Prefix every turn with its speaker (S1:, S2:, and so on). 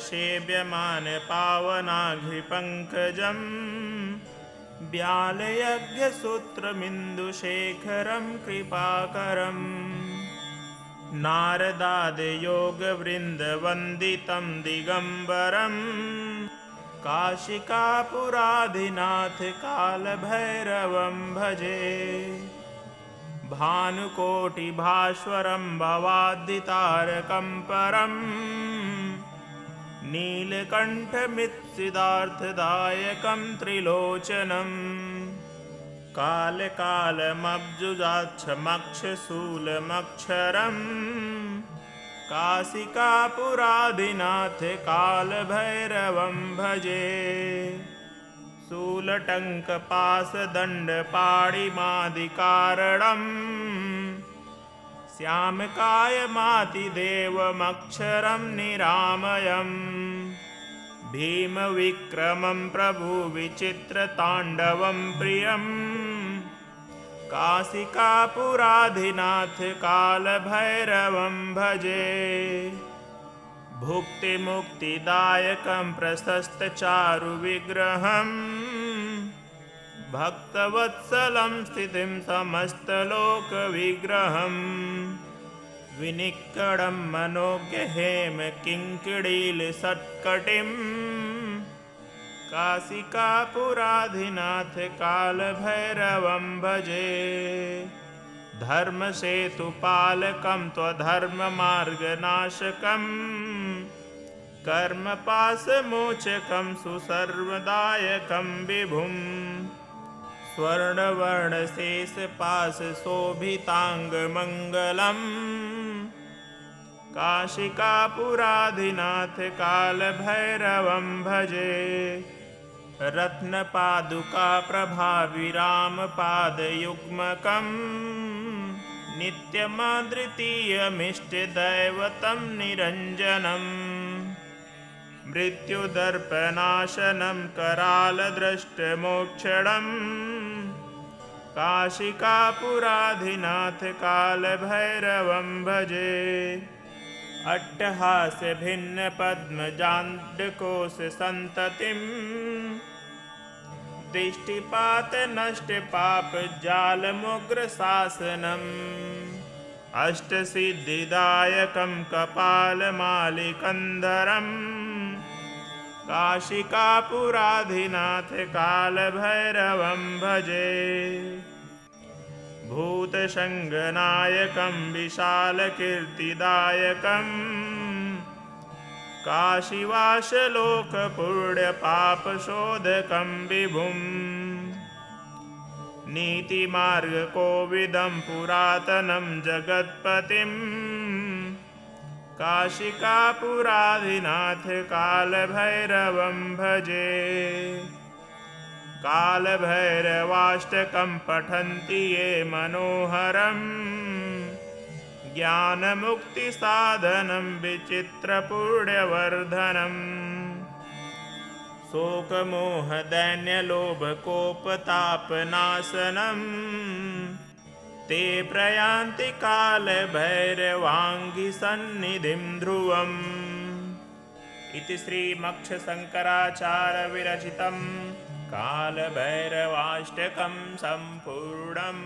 S1: सेव्यमान पावनाघ्रिपङ्कजं व्यालयज्ञसूत्रमिन्दुशेखरं कृपाकरम् नारदादियोगवृन्दवन्दितं दिगम्बरम् काशिकापुराधिनाथ कालभैरवं भजे भानुकोटिभास्वरं भवाद्दितारकं परम् नीलकण्ठमित्सिद्धार्थदायकं त्रिलोचनम् कालकालमब्जुजाक्षमक्षशूलमक्षरम् काशिकापुराधिनाथ कालभैरवं भजे शूलटङ्कपाशदण्डपाणिमादिकारणम् श्यामकायमातिदेवमक्षरं निरामयम् भीमविक्रमं प्रभुविचित्रताण्डवं प्रियम् काशिकापुराधिनाथ कालभैरवं भजे भुक्तिमुक्तिदायकं प्रशस्तचारुविग्रहम् भक्तवत्सलं स्थितिं समस्तलोकविग्रहम् विनिक्कडं मनोज्ञहेम किङ्किणीलसत्कटिं काशिकापुराधिनाथ कालभैरवं भजे धर्मसेतुपालकं त्वधर्ममार्गनाशकम् कर्मपाशमोचकं सुसर्वदायकं विभुम् स्वर्णवर्णशेषपाशशोभिताङ्गमङ्गलम् काशिकापुराधिनाथ कालभैरवं भजे रत्नपादुकाप्रभाविरामपादयुग्मकम् नित्यमद्वितीयमिष्टदैवतं निरञ्जनम् मृत्युदर्पनाशनं करालद्रष्टमोक्षणम् काशिकापुराधिनाथ कालभैरवं भजे अट्टहास्यभिन्नपद्मजाण्डकोशसन्ततिं दृष्टिपातनष्टपापजालमुग्रशासनम् अष्टसिद्धिदायकं कपालमालिकन्धरम् काशिकापुराधिनाथ कालभैरवं भजे भूतशङ्गनायकं विशालकीर्तिदायकम् काशीवासलोकपुण्यपापशोधकं विभुम् नीतिमार्गकोविदं पुरातनं जगत्पतिं काशिकापुराधिनाथ कालभैरवं भजे कालभैरवाष्टकं पठन्ति ये मनोहरम् ज्ञानमुक्तिसाधनं विचित्रपुण्यवर्धनम् शोकमोहदैन्यलोभकोपतापनाशनम् ते प्रयान्ति कालभैरवाङ्घ्रिसन्निधिं ध्रुवम् इति श्रीमक्षशङ्कराचार्यविरचितं कालभैरवाष्टकं सम्पूर्णम्।